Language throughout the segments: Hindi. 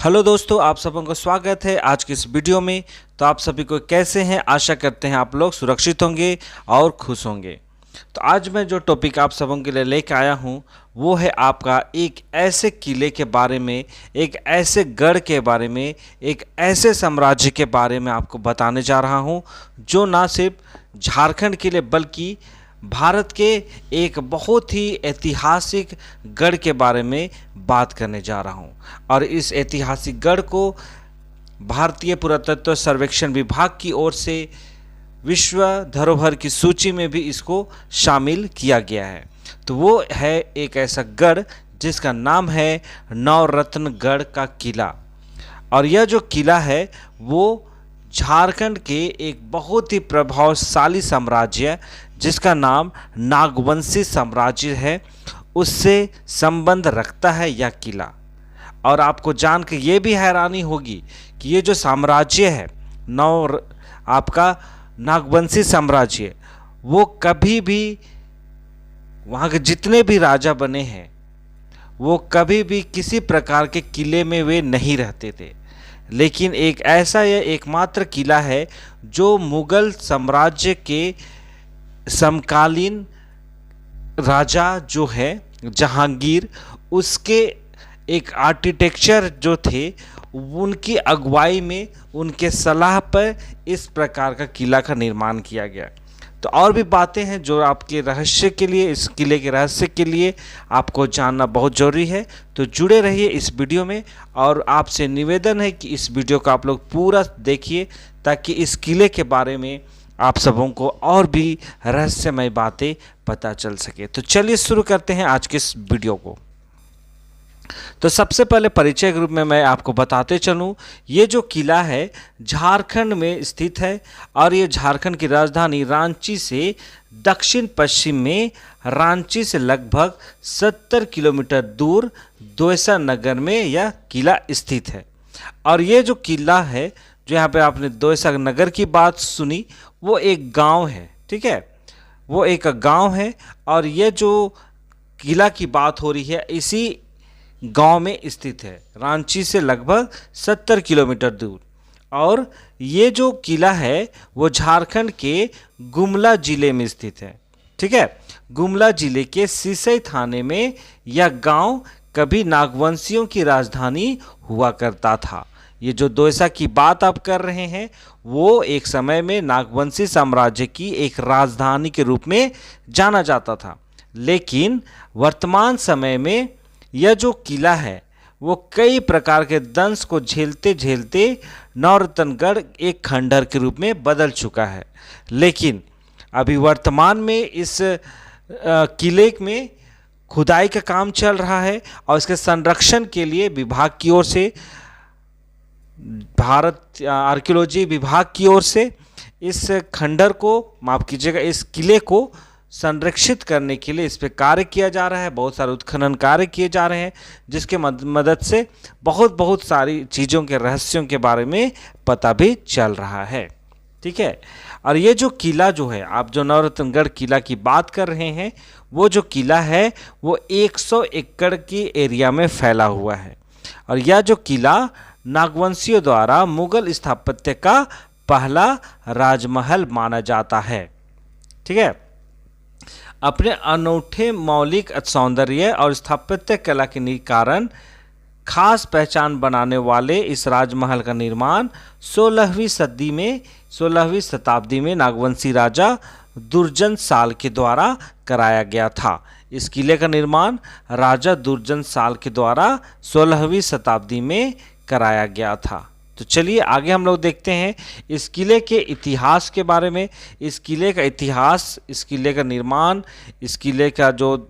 हेलो दोस्तों, आप सबों का स्वागत है आज की इस वीडियो में। तो आप सभी को कैसे हैं? आशा करते हैं आप लोग सुरक्षित होंगे और खुश होंगे। तो आज मैं जो टॉपिक आप सबों के लिए लेकर आया हूं वो है आपका एक ऐसे किले के बारे में, एक ऐसे गढ़ के बारे में, एक ऐसे साम्राज्य के बारे में आपको बताने जा रहा हूं जो ना सिर्फ झारखंड के लिए बल्कि भारत के एक बहुत ही ऐतिहासिक गढ़ के बारे में बात करने जा रहा हूँ। और इस ऐतिहासिक गढ़ को भारतीय पुरातत्व सर्वेक्षण विभाग की ओर से विश्व धरोहर की सूची में भी इसको शामिल किया गया है। तो वो है एक ऐसा गढ़ जिसका नाम है नवरत्नगढ़ का किला। और यह जो किला है वो झारखंड के एक बहुत ही प्रभावशाली साम्राज्य जिसका नाम नागवंशी साम्राज्य है उससे संबंध रखता है यह किला। और आपको जान के ये भी हैरानी होगी कि ये जो साम्राज्य है आपका नागवंशी साम्राज्य, वो कभी भी वहाँ के जितने भी राजा बने हैं वो कभी भी किसी प्रकार के किले में वे नहीं रहते थे। लेकिन एक ऐसा यह एकमात्र किला है जो मुगल साम्राज्य के समकालीन राजा जो है जहांगीर, उसके एक आर्किटेक्चर जो थे उनकी अगुवाई में, उनके सलाह पर इस प्रकार का किला का निर्माण किया गया। तो और भी बातें हैं जो आपके रहस्य के लिए, इस किले के रहस्य के लिए आपको जानना बहुत ज़रूरी है। तो जुड़े रहिए इस वीडियो में और आपसे निवेदन है कि इस वीडियो को आप लोग पूरा देखिए ताकि इस किले के बारे में आप सबों को और भी रहस्यमय बातें पता चल सके। तो चलिए शुरू करते हैं आज के इस वीडियो को। तो सबसे पहले परिचय के रूप में मैं आपको बताते चलूं, ये जो किला है झारखंड में स्थित है और ये झारखंड की राजधानी रांची से दक्षिण पश्चिम में, रांची से लगभग 70 किलोमीटर दूर दोयसा नगर में यह किला स्थित है। और ये जो किला है, जो यहाँ पे आपने दोयसा नगर की बात सुनी, वो एक गांव है, ठीक है, वो एक गांव है। और ये जो किला की बात हो रही है इसी गांव में स्थित है, रांची से लगभग 70 किलोमीटर दूर। और ये जो किला है वो झारखंड के गुमला जिले में स्थित है, ठीक है। गुमला जिले के सिसई थाने में यह गांव कभी नागवंशियों की राजधानी हुआ करता था। ये जो दोयसा की बात आप कर रहे हैं वो एक समय में नागवंशी साम्राज्य की एक राजधानी के रूप में जाना जाता था। लेकिन वर्तमान समय में यह जो किला है वो कई प्रकार के दंश को झेलते झेलते नवरत्नगढ़ एक खंडहर के रूप में बदल चुका है। लेकिन अभी वर्तमान में इस किले में खुदाई का काम चल रहा है और इसके संरक्षण के लिए विभाग की ओर से, भारत आर्कियोलॉजी विभाग की ओर से इस खंडहर को, माफ़ कीजिएगा, इस किले को संरक्षित करने के लिए इस पर कार्य किया जा रहा है। बहुत सारे उत्खनन कार्य किए जा रहे हैं जिसके मदद से बहुत सारी चीज़ों के रहस्यों के बारे में पता भी चल रहा है, ठीक है। और ये जो किला जो है, आप जो नवरत्नगढ़ किला की बात कर रहे हैं, वो जो किला है वो 100 एकड़ की एरिया में फैला हुआ है। और यह जो किला नागवंशियों द्वारा मुगल स्थापत्य का पहला राजमहल माना जाता है, ठीक है। अपने अनूठे मौलिक सौंदर्य और स्थापत्य कला के कारण खास पहचान बनाने वाले इस राजमहल का निर्माण 16वीं शताब्दी में नागवंशी राजा दुर्जन साल के द्वारा कराया गया था। इस किले का निर्माण राजा दुर्जन साल के द्वारा 16वीं शताब्दी में कराया गया था। तो चलिए आगे हम लोग देखते हैं इस किले के इतिहास के बारे में। इस किले का इतिहास, इस किले का निर्माण, इस किले का जो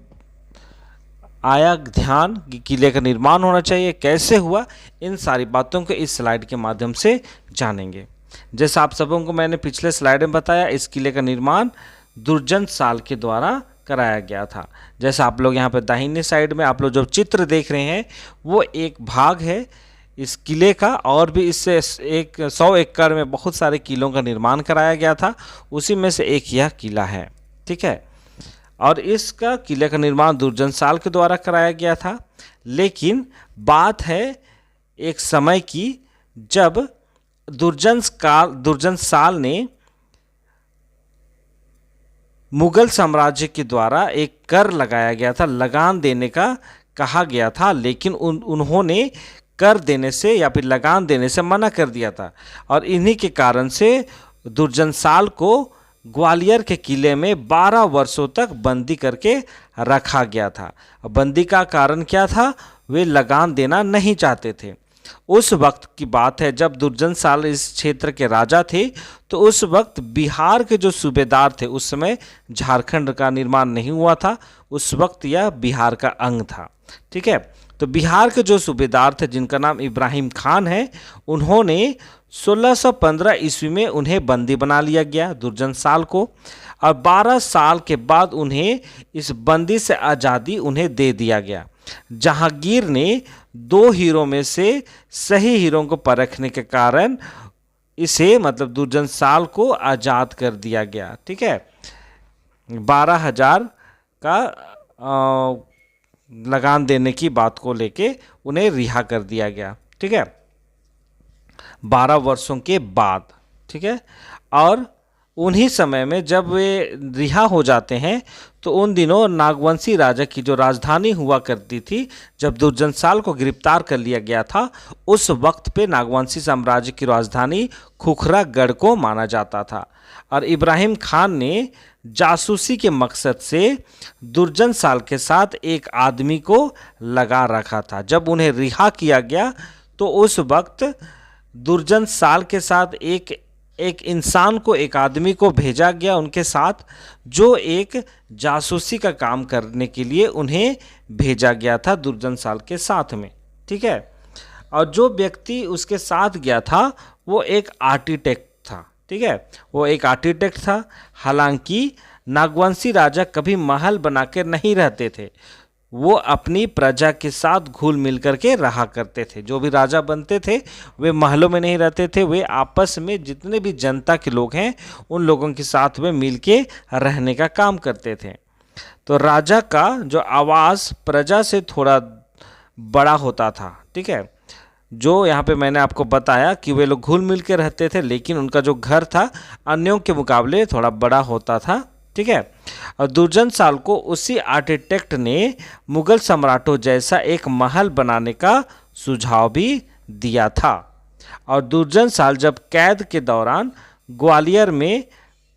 आया ध्यान कि किले का निर्माण होना चाहिए, कैसे हुआ, इन सारी बातों को इस स्लाइड के माध्यम से जानेंगे। जैसा आप सबों को मैंने पिछले स्लाइड में बताया, इस किले का निर्माण दुर्जन साल के द्वारा कराया गया था। जैसा आप लोग यहाँ पर दाहिने साइड में आप लोग जो चित्र देख रहे हैं वो एक भाग है इस किले का। और भी इससे 100 एकड़ में बहुत सारे किलों का निर्माण कराया गया था, उसी में से एक यह किला है, ठीक है। और इसका किले का निर्माण दुर्जन साल के द्वारा कराया गया था। लेकिन बात है एक समय की जब दुर्जन साल ने मुगल साम्राज्य के द्वारा एक कर लगाया गया था, लगान देने का कहा गया था, लेकिन उन्होंने कर देने से या फिर लगान देने से मना कर दिया था। और इन्हीं के कारण से दुर्जनसाल को ग्वालियर के किले में 12 वर्षों तक बंदी करके रखा गया था। बंदी का कारण क्या था? वे लगान देना नहीं चाहते थे। उस वक्त की बात है जब दुर्जनसाल इस क्षेत्र के राजा थे, तो उस वक्त बिहार के जो सूबेदार थे, उस समय झारखंड का निर्माण नहीं हुआ था, उस वक्त यह बिहार का अंग था। ठीक है, तो बिहार के जो सूबेदार थे जिनका नाम इब्राहिम खान है, उन्होंने 1615 ईस्वी में उन्हें बंदी बना लिया गया दुर्जनसाल को, और 12 साल के बाद उन्हें इस बंदी से आज़ादी उन्हें दे दिया गया। जहांगीर ने 2 हीरों में से सही हीरों को परखने के कारण इसे मतलब दुर्जनसाल को आज़ाद कर दिया गया। ठीक है, 12,000 का लगान देने की बात को लेके उन्हें रिहा कर दिया गया। ठीक है, 12 वर्षों के बाद। ठीक है, और उन्हीं समय में जब वे रिहा हो जाते हैं तो उन दिनों नागवंशी राजा की जो राजधानी हुआ करती थी, जब दुर्जनसाल को गिरफ्तार कर लिया गया था, उस वक्त पे नागवंशी साम्राज्य की राजधानी खुखरागढ़ को माना जाता था। और इब्राहिम खान ने जासूसी के मकसद से दुर्जनसाल के साथ एक आदमी को लगा रखा था। जब उन्हें रिहा किया गया तो उस वक्त दुर्जनसाल के साथ एक इंसान को, एक आदमी को भेजा गया उनके साथ, जो एक जासूसी का काम करने के लिए उन्हें भेजा गया था दुर्जनसाल के साथ में। ठीक है, और जो व्यक्ति उसके साथ गया था वो एक आर्किटेक्ट था। ठीक है, वो एक आर्किटेक्ट था। हालांकि नागवंशी राजा कभी महल बनाकर नहीं रहते थे, वो अपनी प्रजा के साथ घुल मिल करके रहा करते थे। जो भी राजा बनते थे वे महलों में नहीं रहते थे, वे आपस में जितने भी जनता के लोग हैं उन लोगों के साथ वे मिल के रहने का काम करते थे। तो राजा का जो आवास प्रजा से थोड़ा बड़ा होता था। ठीक है, जो यहाँ पे मैंने आपको बताया कि वे लोग घुल मिल के रहते थे, लेकिन उनका जो घर था अन्यों के मुकाबले थोड़ा बड़ा होता था। ठीक है, और दुर्जनसाल को उसी आर्किटेक्ट ने मुगल सम्राटों जैसा एक महल बनाने का सुझाव भी दिया था। और दुर्जनसाल जब कैद के दौरान ग्वालियर में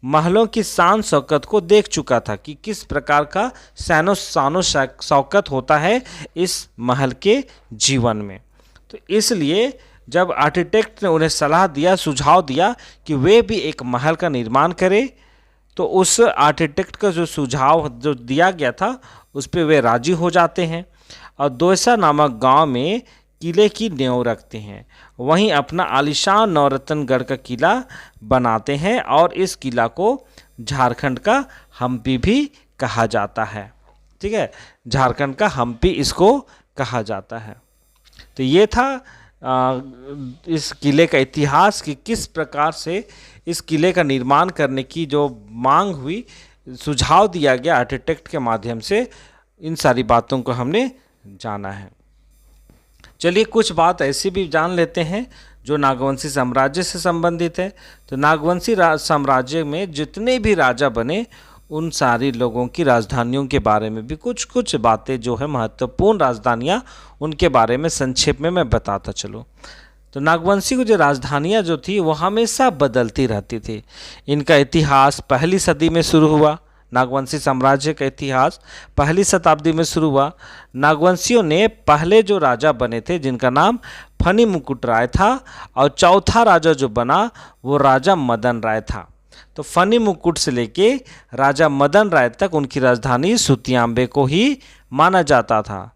महलों की शान शौकत को देख चुका था कि किस प्रकार का शानो शौकत होता है इस महल के जीवन में, तो इसलिए जब आर्किटेक्ट ने उन्हें सलाह दिया, सुझाव दिया कि वे भी एक महल का निर्माण करें, तो उस आर्किटेक्ट का जो सुझाव जो दिया गया था उस पर वे राजी हो जाते हैं और दोयसा नामक गांव में किले की नींव रखते हैं। वहीं अपना आलीशान नौरत्नगढ़ का किला बनाते हैं और इस किला को झारखंड का हम्पी भी कहा जाता है। ठीक है, झारखंड का हम्पी इसको कहा जाता है। तो ये था इस किले का इतिहास कि किस प्रकार से इस किले का निर्माण करने की जो मांग हुई, सुझाव दिया गया आर्किटेक्ट के माध्यम से, इन सारी बातों को हमने जाना है। चलिए कुछ बात ऐसी भी जान लेते हैं जो नागवंशी साम्राज्य से संबंधित है। तो नागवंशी साम्राज्य में जितने भी राजा बने उन सारी लोगों की राजधानियों के बारे में भी कुछ कुछ बातें जो है महत्वपूर्ण राजधानियाँ, उनके बारे में संक्षेप में मैं बताता चलूँ। तो नागवंशी की जो राजधानियाँ जो थी वो हमेशा बदलती रहती थी। इनका इतिहास पहली सदी में शुरू हुआ। नागवंशी साम्राज्य का इतिहास पहली शताब्दी में शुरू हुआ। नागवंशियों ने पहले जो राजा बने थे जिनका नाम फनी मुकुट राय था, और चौथा राजा जो बना वो राजा मदन राय था। तो फनी मुकुट से लेके राजा मदन राय तक उनकी राजधानी सुतियांबे को ही माना जाता था।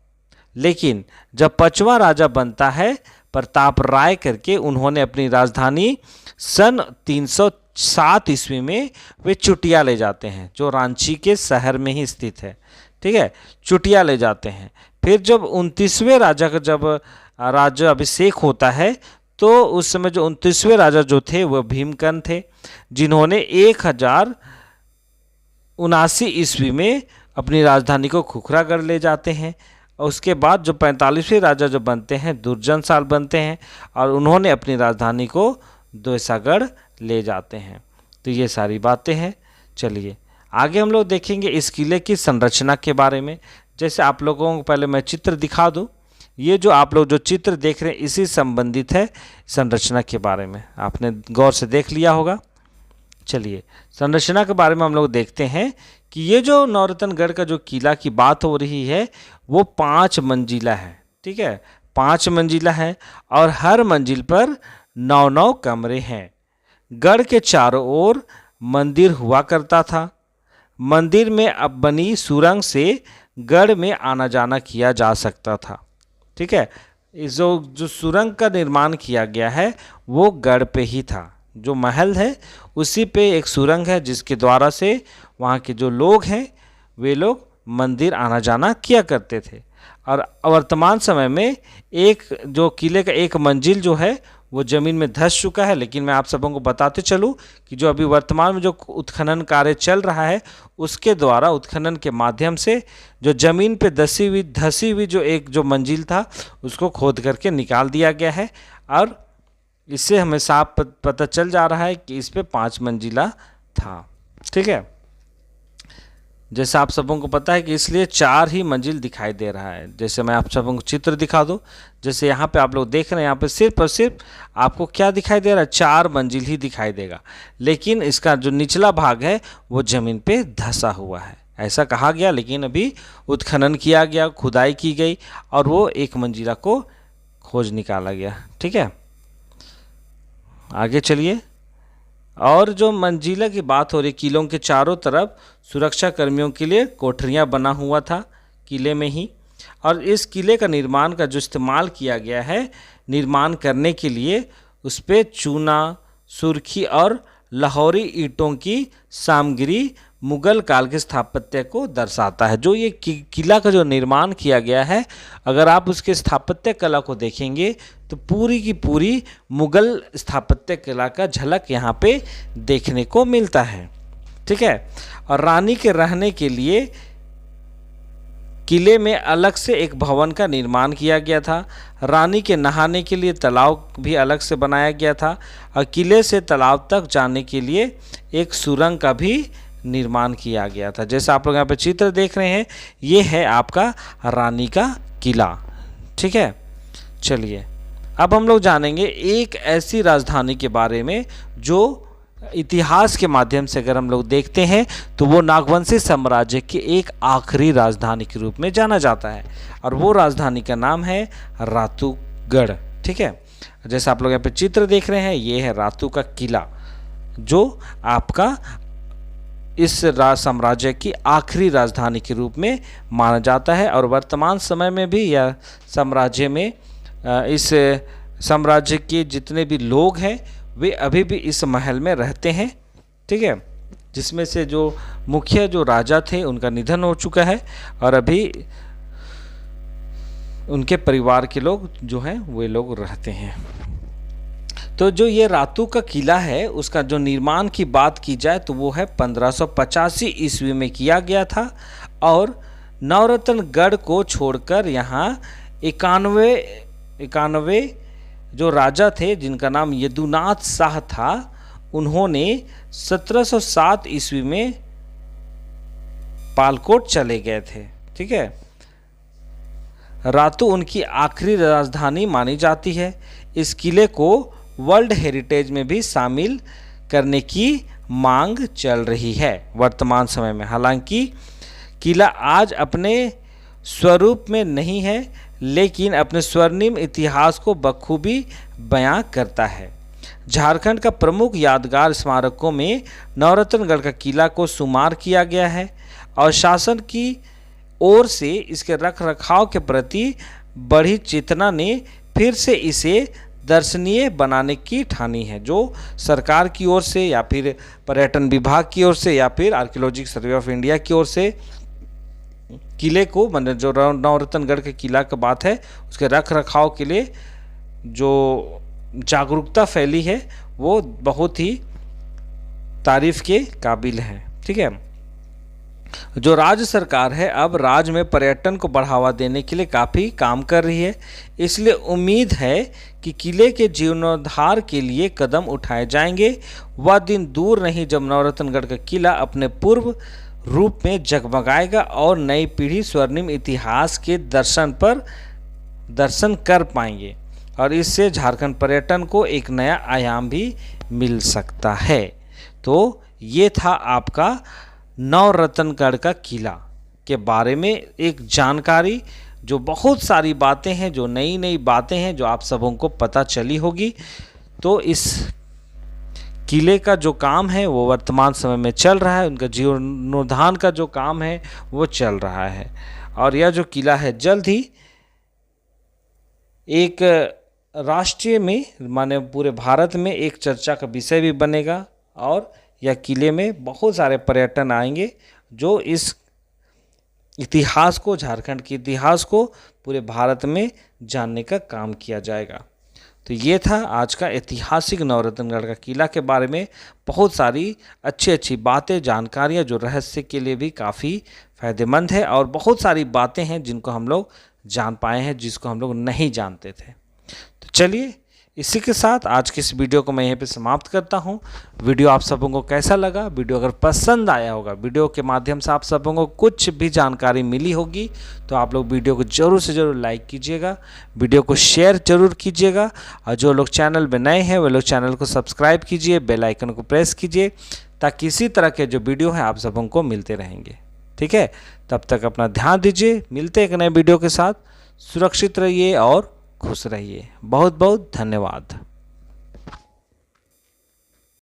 लेकिन जब 5वां राजा बनता है प्रताप राय करके, उन्होंने अपनी राजधानी सन 307 ईस्वी में वे चुटिया ले जाते हैं, जो रांची के शहर में ही स्थित है। ठीक है, चुटिया ले जाते हैं। फिर जब 29वें राजा का जब राज्य अभिषेक होता है तो उस समय जो 29वें राजा जो थे वह भीमकन थे, जिन्होंने 1079 ईस्वी में अपनी राजधानी को खुखरागढ़ ले जाते हैं। और उसके बाद जो 45वें राजा जो बनते हैं दुर्जनशाल बनते हैं और उन्होंने अपनी राजधानी को दोसागढ़ ले जाते हैं। तो ये सारी बातें हैं। चलिए आगे हम लोग देखेंगे इस किले की संरचना के बारे में। जैसे आप लोगों को पहले मैं चित्र दिखा दूं, ये जो आप लोग जो चित्र देख रहे हैं इसी संबंधित है संरचना के बारे में, आपने गौर से देख लिया होगा। चलिए संरचना के बारे में हम लोग देखते हैं कि ये जो नौरतनगढ़ का जो किला की बात हो रही है वो 5 मंजिला है। ठीक है, 5 मंजिला है और हर मंजिल पर 9-9 कमरे हैं। गढ़ के चारों ओर मंदिर हुआ करता था। मंदिर में अब बनी सुरंग से गढ़ में आना जाना किया जा सकता था। ठीक है, इस जो सुरंग का निर्माण किया गया है वो गढ़ पे ही था। जो महल है उसी पे एक सुरंग है जिसके द्वारा से वहाँ के जो लोग हैं वे लोग मंदिर आना जाना किया करते थे। और वर्तमान समय में एक जो किले का एक मंजिल जो है वो ज़मीन में धंस चुका है। लेकिन मैं आप सबों को बताते चलूँ कि जो अभी वर्तमान में जो उत्खनन कार्य चल रहा है उसके द्वारा उत्खनन के माध्यम से जो ज़मीन पे धसी हुई जो एक जो मंजिल था उसको खोद करके निकाल दिया गया है और इससे हमें साफ पता चल जा रहा है कि इस पे 5 मंजिला था। ठीक है, जैसे आप सबों को पता है कि इसलिए 4 ही मंजिल दिखाई दे रहा है। जैसे मैं आप सबों को चित्र दिखा दूं, जैसे यहाँ पे आप लोग देख रहे हैं, यहाँ पे सिर्फ और सिर्फ आपको क्या दिखाई दे रहा है, 4 मंजिल ही दिखाई देगा। लेकिन इसका जो निचला भाग है वो ज़मीन पे धंसा हुआ है, ऐसा कहा गया। लेकिन अभी उत्खनन किया गया, खुदाई की गई और वो 1 मंजिला को खोज निकाला गया। ठीक है, आगे चलिए। और जो मंजिला की बात हो रही, किलों के चारों तरफ सुरक्षा कर्मियों के लिए कोठरियां बना हुआ था किले में ही। और इस किले का निर्माण का जो इस्तेमाल किया गया है निर्माण करने के लिए उस पर चूना, सुर्खी और लाहौरी ईंटों की सामग्री मुगल काल के स्थापत्य को दर्शाता है। जो ये किला का जो निर्माण किया गया है, अगर आप उसके स्थापत्य कला को देखेंगे तो पूरी की पूरी मुगल स्थापत्य कला का झलक यहाँ पे देखने को मिलता है। ठीक है, और रानी के रहने के लिए किले में अलग से एक भवन का निर्माण किया गया था। रानी के नहाने के लिए तालाब भी अलग से बनाया गया था और किले से तालाब तक जाने के लिए एक सुरंग का भी निर्माण किया गया था। जैसा आप लोग यहाँ पे चित्र देख रहे हैं, ये है आपका रानी का किला। ठीक है, चलिए अब हम लोग जानेंगे एक ऐसी राजधानी के बारे में जो इतिहास के माध्यम से अगर हम लोग देखते हैं तो वो नागवंशी साम्राज्य की एक आखिरी राजधानी के रूप में जाना जाता है और वो राजधानी का नाम है रातूगढ़। ठीक है, जैसा आप लोग यहाँ पे चित्र देख रहे हैं, ये है रातू का किला जो आपका इस साम्राज्य की आखिरी राजधानी के रूप में माना जाता है। और वर्तमान समय में भी यह साम्राज्य में इस साम्राज्य के जितने भी लोग हैं वे अभी भी इस महल में रहते हैं। ठीक है, जिसमें से जो मुख्य जो राजा थे उनका निधन हो चुका है और अभी उनके परिवार के लोग जो हैं वे लोग रहते हैं। तो जो ये रातू का किला है उसका जो निर्माण की बात की जाए तो वो है 1585 ईस्वी में किया गया था और नौरतनगढ़ को छोड़कर यहाँ 91 जो राजा थे जिनका नाम यदुनाथ शाह था, उन्होंने 1707 ईस्वी में पालकोट चले गए थे। ठीक है, रातू उनकी आखिरी राजधानी मानी जाती है। इस किले को वर्ल्ड हेरिटेज में भी शामिल करने की मांग चल रही है वर्तमान समय में। हालांकि किला आज अपने स्वरूप में नहीं है लेकिन अपने स्वर्णिम इतिहास को बखूबी बयां करता है। झारखंड का प्रमुख यादगार स्मारकों में नौरतनगढ़ का किला को शुमार किया गया है और शासन की ओर से इसके रखरखाव के प्रति बढ़ी चेतना ने फिर से इसे दर्शनीय बनाने की ठानी है। जो सरकार की ओर से या फिर पर्यटन विभाग की ओर से या फिर आर्कियोलॉजिकल सर्वे ऑफ इंडिया की ओर से किले को जो नौरतनगढ़ के किला की बात है उसके रख रखाव के लिए जो जागरूकता फैली है वो बहुत ही तारीफ के काबिल है। ठीक है, जो राज्य सरकार है अब राज्य में पर्यटन को बढ़ावा देने के लिए काफ़ी काम कर रही है। इसलिए उम्मीद है कि किले के जीर्णोद्धार के लिए कदम उठाए जाएंगे। वह दिन दूर नहीं जब नवरत्नगढ़ का किला अपने पूर्व रूप में जगमगाएगा और नई पीढ़ी स्वर्णिम इतिहास के दर्शन कर पाएंगे और इससे झारखंड पर्यटन को एक नया आयाम भी मिल सकता है। तो ये था आपका नवरत्नगढ़ का किला के बारे में एक जानकारी, जो बहुत सारी बातें हैं, जो नई नई बातें हैं जो आप सबों को पता चली होगी। तो इस किले का जो काम है वो वर्तमान समय में चल रहा है, उनका जीर्णोद्धार का जो काम है वो चल रहा है और यह जो किला है जल्द ही एक राष्ट्रीय में माने पूरे भारत में एक चर्चा का विषय भी बनेगा और यह किले में बहुत सारे पर्यटन आएंगे जो इस इतिहास को, झारखंड के इतिहास को पूरे भारत में जानने का काम किया जाएगा। तो ये था आज का ऐतिहासिक नवरत्नगढ़ का किला के बारे में बहुत सारी अच्छी अच्छी बातें, जानकारियाँ जो रहस्य के लिए भी काफ़ी फ़ायदेमंद है और बहुत सारी बातें हैं जिनको हम लोग जान पाए हैं, जिसको हम लोग नहीं जानते थे। तो चलिए इसी के साथ आज की इस वीडियो को मैं यहीं पे समाप्त करता हूँ। वीडियो आप सबों को कैसा लगा? वीडियो अगर पसंद आया होगा, वीडियो के माध्यम से आप सबों को कुछ भी जानकारी मिली होगी, तो आप लोग वीडियो को ज़रूर से ज़रूर लाइक कीजिएगा, वीडियो को शेयर ज़रूर कीजिएगा और जो लोग चैनल में नए हैं वो लोग चैनल को सब्सक्राइब कीजिए, बेल आइकन को प्रेस कीजिए ताकि इसी तरह के जो वीडियो हैं आप सबों को मिलते रहेंगे। ठीक है, तब तक अपना ध्यान दीजिए। मिलते हैं एक नए वीडियो के साथ। सुरक्षित रहिए और खुश रहिए। बहुत बहुत धन्यवाद।